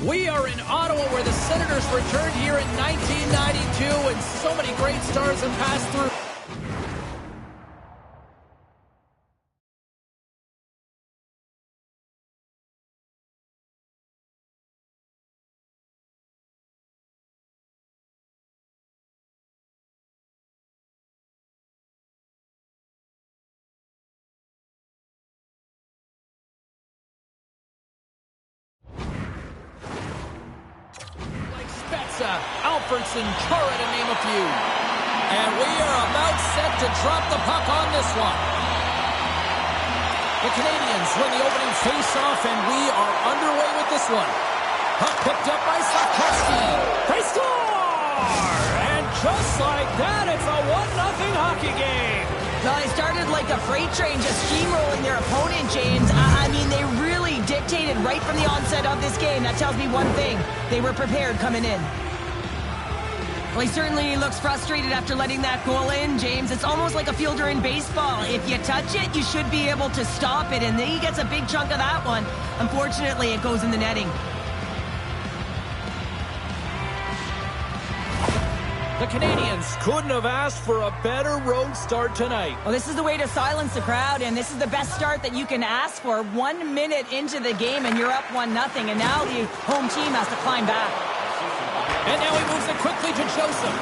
We are in Ottawa where the Senators returned here in 1992 and so many great stars have passed through. Alfredson, Chara, to name a few. And we are about set to drop the puck on this one. The Canadians win the opening face-off, and we are underway with this one. Puck picked up by Slavkovsky. They score! And just like that, it's a 1-0 hockey game. Well, they started like a freight train, just steamrolling their opponent, James. I mean, they really dictated right from the onset of this game. That tells me one thing. They were prepared coming in. Well, he certainly looks frustrated after letting that goal in, James. It's almost like a fielder in baseball. If you touch it, you should be able to stop it, and then he gets a big chunk of that one. Unfortunately, it goes in the netting. The Canadians couldn't have asked for a better road start tonight. Well, this is the way to silence the crowd, and this is the best start that you can ask for. 1 minute into the game, and you're up 1-0, and now the home team has to climb back. And now he moves it quickly to Joseph.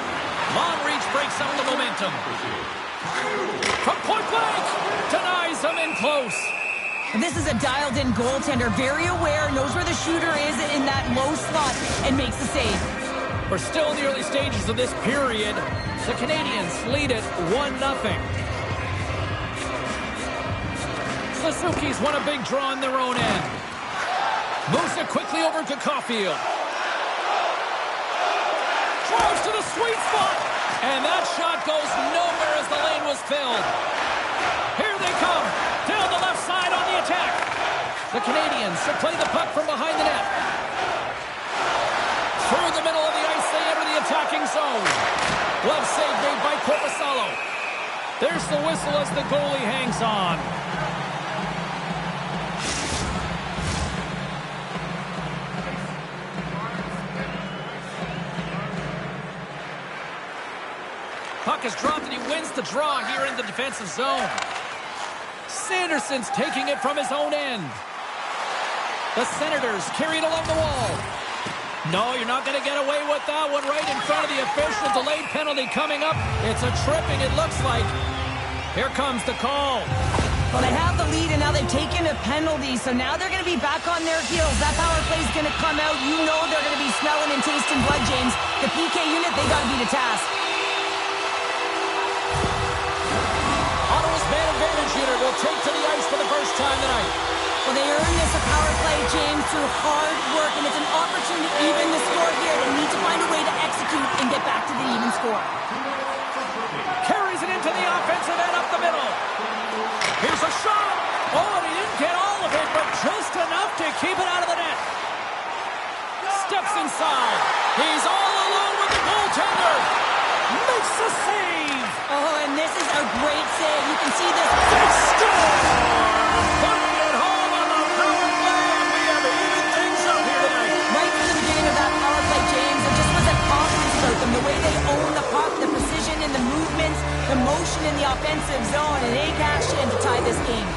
Long reach breaks up the momentum. From point blank, denies him in close. This is a dialed-in goaltender, very aware, knows where the shooter is in that low spot, and makes the save. We're still in the early stages of this period. The Canadians lead it 1-0. Suzuki's won a big draw on their own end. Moves it quickly over to Caulfield. Drives to the sweet spot. And that shot goes nowhere as the lane was filled. Here they come. Down the left side on the attack. The Canadians should play the puck from behind the net. Through the middle of the ice, they enter the attacking zone. Glove save made by Korpisalo. There's the whistle as the goalie hangs on. Puck is dropped and he wins the draw here in the defensive zone. Sanderson's taking it from his own end. The Senators carry it along the wall. No, you're not going to get away with that one right in front of the official. Delayed penalty coming up. It's a tripping, it looks like. Here comes the call. Well, they have the lead, and now they've taken a penalty, so now they're going to be back on their heels. That power play is going to come out. You know they're going to be smelling and tasting blood, James. The PK unit, they got to be the task. Ottawa's man advantage unit will take to the ice for the first time tonight. Well, they earned this a power play, James, through hard work, and it's an opportunity to even the score here. They need to find a way to execute and get back to the even score. Carries it into the offensive end up the middle. Here's a shot. Oh, and he didn't get all of it, but just enough to keep it out of the net. Steps inside. He's all alone with the goaltender. Makes the save. Oh, and this is a great save. You can see this. They score! Putting it home on the power play, and we have even things up here tonight. Right from the beginning of that power play, James, there just was a confidence about them. The way they own the puck, the precision in the movements, the motion in the offensive zone, and they cashed in to tie this game.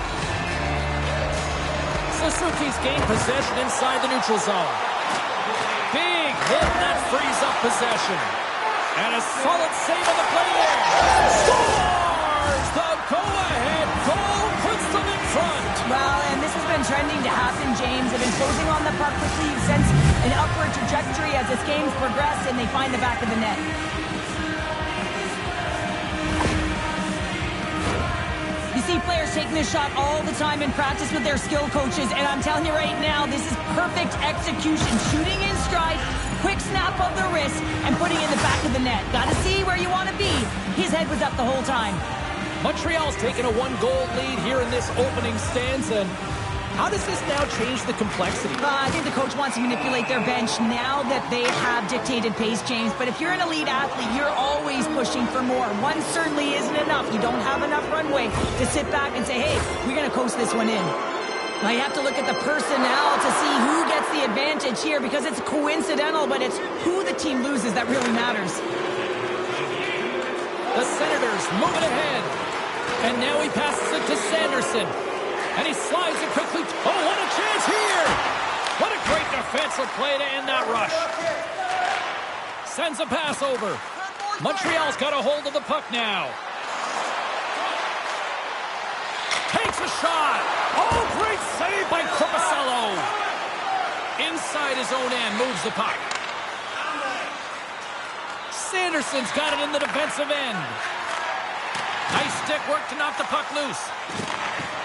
Suzuki's gained possession inside the neutral zone. Big hit, and that frees up possession. And a solid save on the play there. Scores! The go-ahead goal puts them in front. Well, and this has been trending to happen, James. They've been closing on the puck quickly. You sense an upward trajectory as this game's progressed, and they find the back of the net. You see players taking this shot all the time in practice with their skill coaches, and I'm telling you right now, this is perfect execution. Shooting in stride, quick snap of the wrist, and putting it in the back of the net. Got to see where you want to be. His head was up the whole time. Montreal's taken a 1-goal lead here in this opening stanza. And how does this now change the complexity? I think the coach wants to manipulate their bench now that they have dictated pace, James. But if you're an elite athlete, you're always pushing for more. One certainly isn't enough. You don't have enough runway to sit back and say, hey, we're going to coast this one in. Now you have to look at the personnel to see who gets the advantage here, because it's coincidental, but it's who the team loses that really matters. The Senators move it ahead. And now he passes it to Sanderson. And he slides it quickly. Oh, what a chance here! What a great defensive play to end that rush. Sends a pass over. Montreal's got a hold of the puck now. Takes a shot. Oh, great save by Korpisalo. Inside his own end, moves the puck. Sanderson's got it in the defensive end. Nice stick work to knock the puck loose.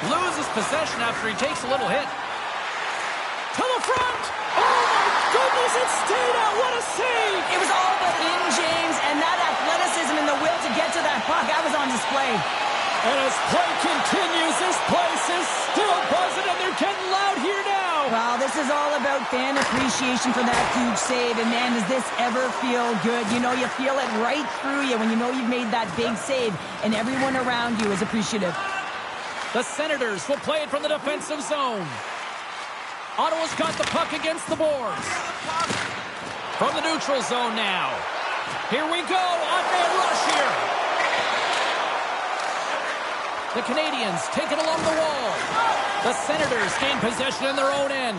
Loses possession after he takes a little hit. To the front. Oh, my goodness, it stayed out. What a save. It was all but in, James, and that athleticism and the will to get to that puck, that was on display. And as play continues, this place is still buzzing, and they're getting loud here now. Well, this is all about fan appreciation for that huge save, and man, does this ever feel good. You know, you feel it right through you when you know you've made that big save, and everyone around you is appreciative. The Senators will play it from the defensive zone. Ottawa's got the puck against the boards. From the neutral zone now. Here we go, on-man rush here. The Canadians take it along the wall. The Senators gain possession in their own end.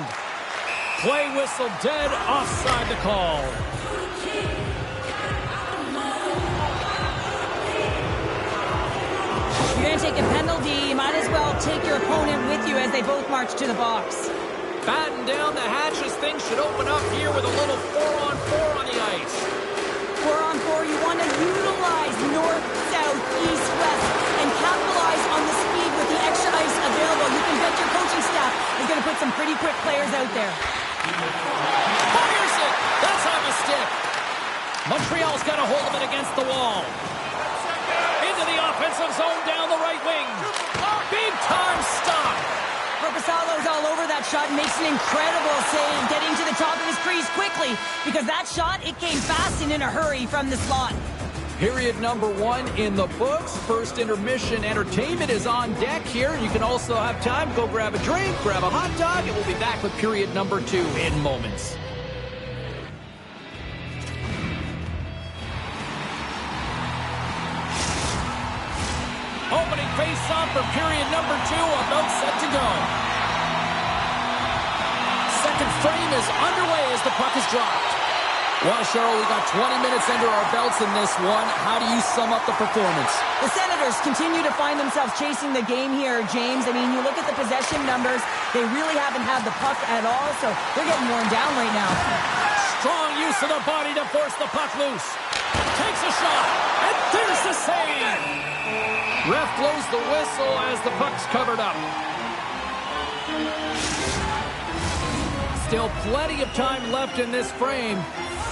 Play whistle dead, offside the call. If you're going to take a penalty, you might as well take your opponent with you as they both march to the box. Batten down the hatches. Things should open up here with a little 4-on-4 on the ice. 4-on-4, you want to utilize north, south, east, west, and capitalize on the speed with the extra ice available. You can bet your coaching staff is going to put some pretty quick players out there. Fires it! That's off a stick. Montreal's got a hold of it against the wall. Into the offensive zone down the right wing. Big time stop. Korpisalo's all over that shot and makes an incredible save, getting to the top of his crease quickly, because that shot, it came fast and in a hurry from the slot. Period number 1 in the books. First intermission entertainment is on deck here. You can also have time to go grab a drink, grab a hot dog, and we'll be back with period number 2 in moments. Opening face-off for period number 2, about set to go. Second frame is underway as the puck is dropped. Well, Cheryl, we got 20 minutes under our belts in this one. How do you sum up the performance? The Senators continue to find themselves chasing the game here, James. I mean, you look at the possession numbers, they really haven't had the puck at all, so they're getting worn down right now. Strong use of the body to force the puck loose. Takes a shot, and there's the save. Ref blows the whistle as the puck's covered up. Still plenty of time left in this frame.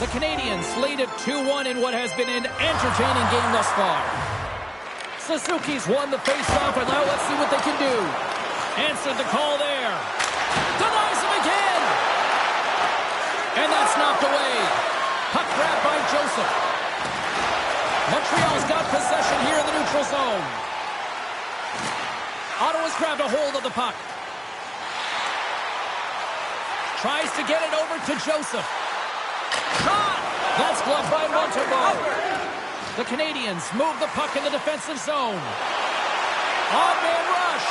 The Canadians lead it 2-1 in what has been an entertaining game thus far. Suzuki's won the faceoff, and now let's see what they can do. Answered the call there. Denies him again. And that's knocked away. Puck grabbed by Joseph. Montreal's got possession here in the neutral zone. Ottawa's grabbed a hold of the puck. Tries to get it over to Joseph. Shot! That's gloved by Montreal. The Canadians move the puck in the defensive zone. On-man rush.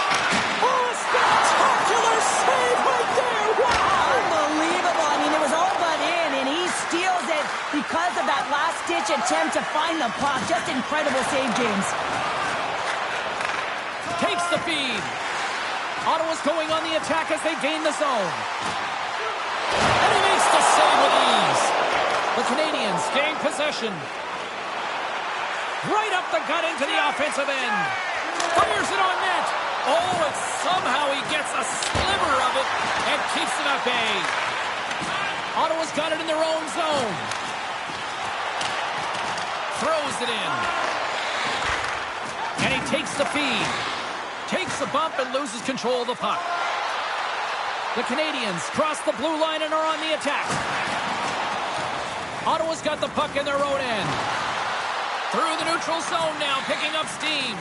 Oh, a spectacular save right there! Wow! Unbelievable. I mean, it was all but in, and he steals it because of that last-ditch attempt to find the puck. Just incredible save, James. Takes the feed. Ottawa's going on the attack as they gain the zone. And he makes the save with ease. The Canadians gain possession. Right up the gut into the offensive end. Fires it on net. Oh, and somehow he gets a sliver of it and keeps it at bay. Ottawa's got it in their own zone. Throws it in. And he takes the feed. Takes the bump and loses control of the puck. The Canadians cross the blue line and are on the attack. Ottawa's got the puck in their own end. Through the neutral zone now, picking up steam.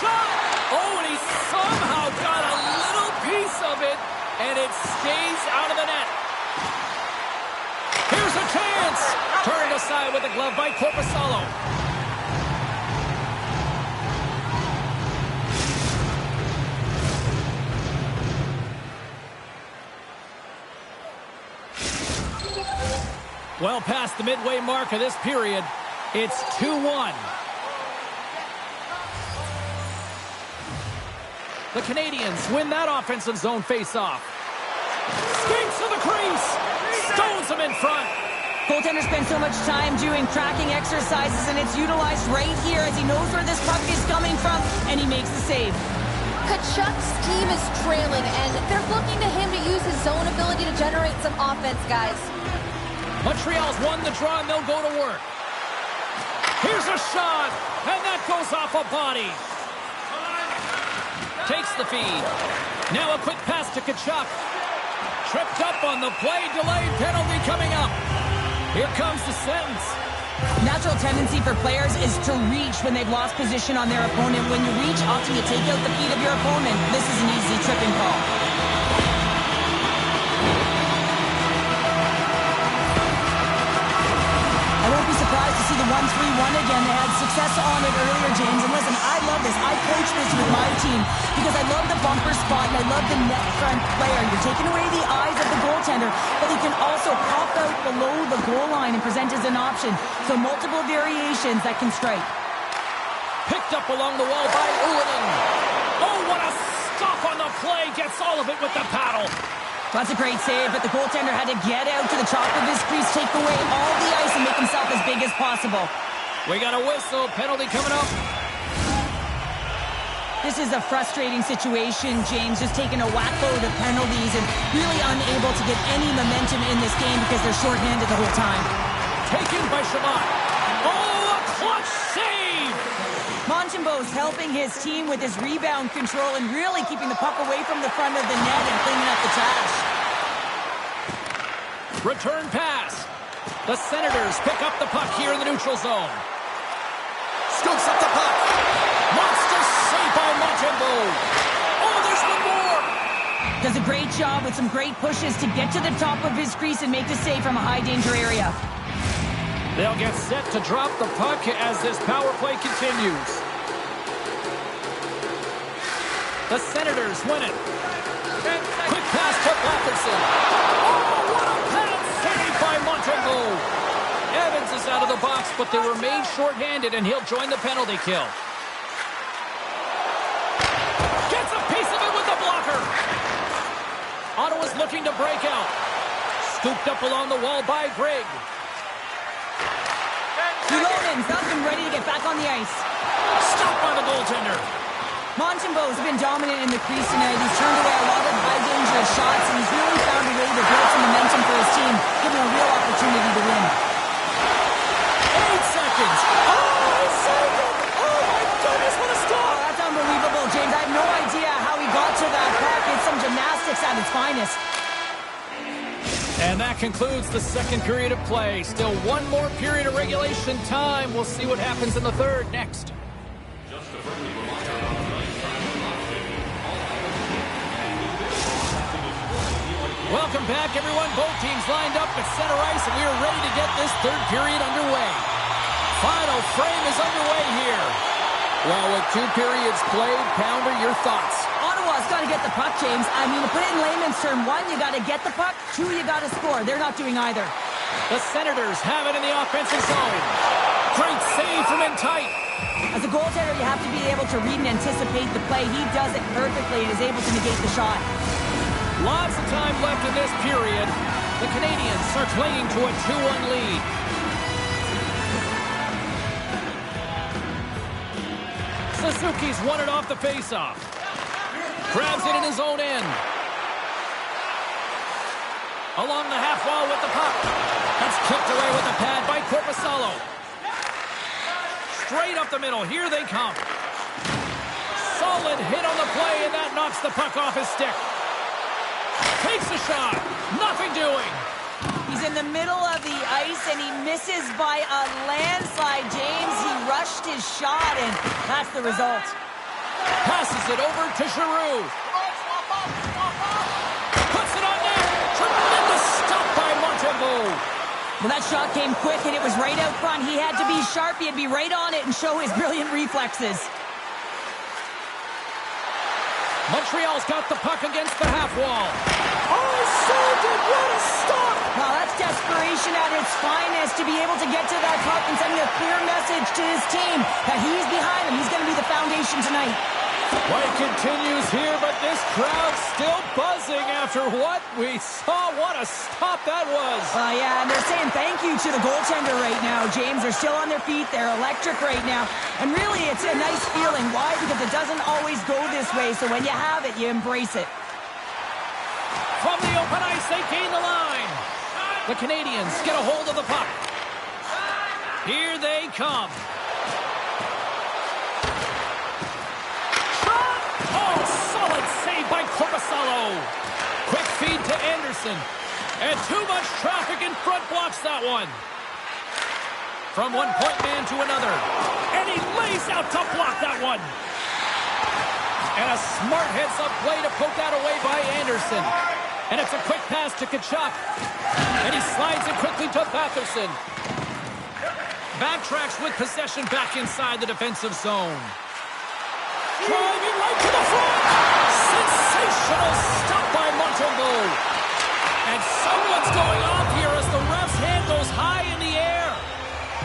Shot! Oh, and he somehow got a little piece stays out of the net. Here's a chance. Turned aside with a glove by Korpisalo. Well past the midway mark of this period, it's 2-1. The Canadians win that offensive zone face-off. Skates to the crease. Stones him in front. Goaltender spends so much time doing tracking exercises, and it's utilized right here as he knows where this puck is coming from, and he makes the save. Tkachuk's team is trailing, and they're looking to him to use his zone ability to generate some offense, guys. Montreal's won the draw, and they'll go to work. Here's a shot, and that goes off a body. Takes the feed. Now a quick pass to Tkachuk. Tripped up on the play, delayed penalty coming up. Here comes the sentence. Natural tendency for players is to reach when they've lost position on their opponent. When you reach, often you take out the feet of your opponent. This is an easy tripping call. I won't be surprised to see the 1-3-1 again. They had success on it earlier, James. And listen, I love this. I coach this with my team because I love the bumper spot and I love the net front player. You're taking away the eyes of the goaltender, but he can also pop out below the goal line and present as an option. So multiple variations that can strike. Picked up along the wall by Ullinen. Oh, what a stop on the play. Gets all of it with the paddle. That's a great save, but the goaltender had to get out to the top of his crease, take away all the ice, and make himself as big as possible. We got a whistle. Penalty coming up. This is a frustrating situation, James, just taking a whack load of penalties and really unable to get any momentum in this game because they're shorthanded the whole time. Taken by Shabbat. Oh, a clutch save! Montembeault's helping his team with his rebound control and really keeping the puck away from the front of the net and cleaning up the trash. Return pass. The Senators pick up the puck here in the neutral zone. Scoops up the puck. Monster save by Montembeault. Oh, there's one more. Does a great job with some great pushes to get to the top of his crease and make the save from a high-danger area. They'll get set to drop the puck as this power play continues. The Senators win it. Quick pass to Patterson. Oh, what a pad save by Montreal. Evans is out of the box, but they remain shorthanded, and he'll join the penalty kill. Gets a piece of it with the blocker. Ottawa's looking to break out. Scooped up along the wall by Grigg. Ulonin's up and ready to get back on the ice. Stopped by the goaltender. Montembeault's been dominant in the crease tonight. He's turned away a lot of high-danger shots, and he's really found a way to build some momentum for his team, giving a real opportunity to win. 8 seconds. Oh, saved it. Oh, my goodness, what a stop. Oh, that's unbelievable, James. I have no idea how he got to that puck. It's some gymnastics at its finest. And that concludes the second period of play. Still one more period of regulation time. We'll see what happens in the third next. Welcome back, everyone. Both teams lined up at center ice, and we are ready to get this third period underway. Final frame is underway here. Well, with 2 periods played, Pounder, your thoughts? Ottawa's got to get the puck, James. I mean, to put it in layman's term, 1, you got to get the puck. 2, you got to score. They're not doing either. The Senators have it in the offensive zone. Great save from in tight. As a goaltender, you have to be able to read and anticipate the play. He does it perfectly and is able to negate the shot. Lots of time left in this period. The Canadians are clinging to a 2-1 lead. Suzuki's won it off the faceoff. Grabs it in his own end. Along the half wall with the puck. That's clipped away with the pad by Korpisalo. Straight up the middle. Here they come. Solid hit on the play, and that knocks the puck off his stick. Takes a shot. Nothing doing. He's in the middle of the ice, and he misses by a landslide, James. He rushed his shot, and that's the result. Passes it over to Giroux. Puts it on net. Well, that shot came quick, and it was right out front. He had to be sharp. He had to be right on it and show his brilliant reflexes. Montreal's got the puck against the half wall. Oh, so did what a stop! Well, that's desperation at its finest to be able to get to that puck and sending a clear message to his team that he's behind them. He's going to be the foundation tonight. Play continues here, but this crowd's still buzzing after what we saw. What a stop that was. Yeah, and they're saying thank you to the goaltender right now, James. They're still on their feet. They're electric right now. And really, it's a nice feeling. Why? Because it doesn't always go this way, so when you have it, you embrace it. From the open ice, they gain the line. The Canadians get a hold of the puck. Here they come. Oh, solid save by Corpusalo. Quick feed to Anderson. And too much traffic in front blocks that one. From one point man to another. And he lays out to block that one. And a smart heads-up play to poke that away by Anderson. And it's a quick pass to Tkachuk. And he slides it quickly to Batherson. Backtracks with possession back inside the defensive zone. Driving right to the front. Sensational stop by Montreal. And someone's going off here as the ref's hand goes high in the air.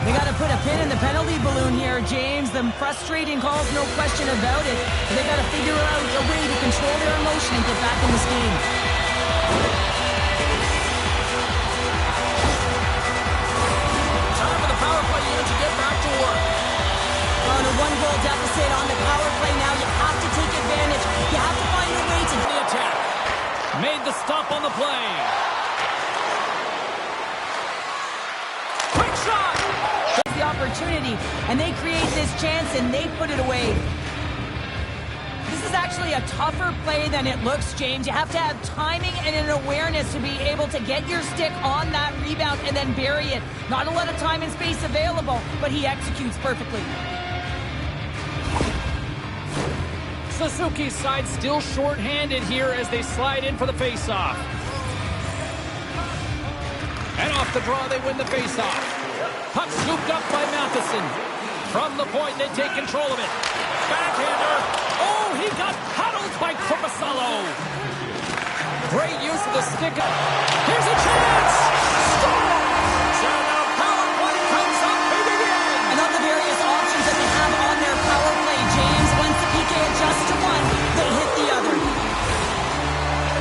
They got to put a pin in the penalty balloon here, James. The frustrating calls, no question about it. They got to figure out a way to control their emotion and get back in this game. Time for the power play unit to get back to work. On a one-goal deficit on the power play now, you have to take advantage. You have to find a way to the attack. Made the stop on the play. Quick shot. The opportunity, and they create this chance, and they put it away. This is actually a tougher play than it looks, James. You have to have timing and an awareness to be able to get your stick on that rebound and then bury it. Not a lot of time and space available, but he executes perfectly. Suzuki's side still short-handed here as they slide in for the face-off. And off the draw, they win the face-off. Puck scooped up by Matheson. From the point, they take control of it. Backhander. Oh, he got paddled by Corpusalo. Great use of the stick. Here's a chance. Scores! And a power play comes up big again. And of the various options that they have on their power play, James, once the PK adjusts to one, they hit the other.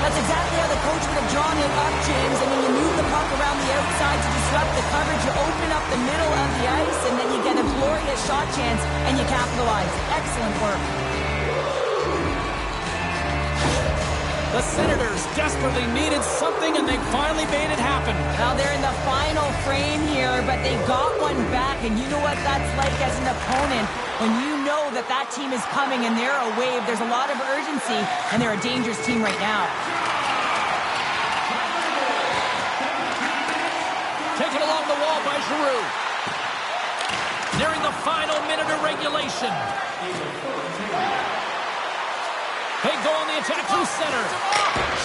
That's exactly how the coach would have drawn it up, James. I mean, you move the puck around the outside to disrupt the coverage, you open up the middle of the ice, and then you get a glorious shot chance, and you capitalize. Excellent work. The Senators desperately needed something, and they finally made it happen. Now they're in the final frame here, but they got one back, and you know what that's like as an opponent. When you know that that team is coming and they're a wave, there's a lot of urgency, and they're a dangerous team right now. Taken along the wall by Giroux. Nearing the final minute of regulation. They go on the attack through center.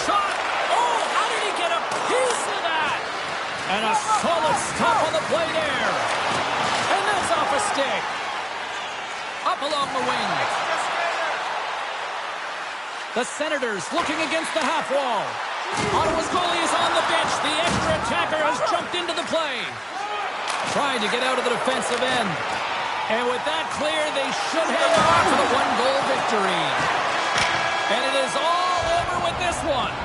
Shot. Oh, how did he get a piece of that? And a solid stop on the play there. And that's off a stick. Up along the wing. The Senators looking against the half wall. Ottawa's goalie is on the bench. The extra attacker has jumped into the play. Trying to get out of the defensive end. And with that clear, they should hang on to the one-goal victory. And it is all over with this one.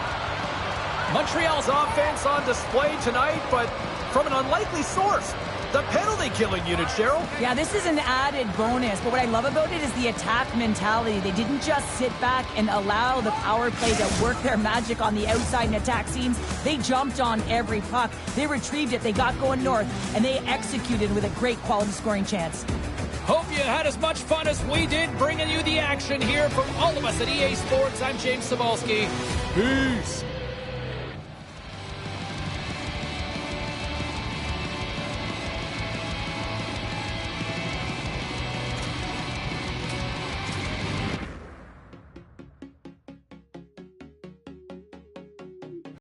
Montreal's offense on display tonight, but from an unlikely source. The penalty-killing unit, Cheryl. Yeah, this is an added bonus, but what I love about it is the attack mentality. They didn't just sit back and allow the power play to work their magic on the outside and attack scenes. They jumped on every puck. They retrieved it. They got going north, and they executed with a great quality scoring chance. Hope you had as much fun as we did bringing you the action here from all of us at EA Sports. I'm James Cybulski. Peace.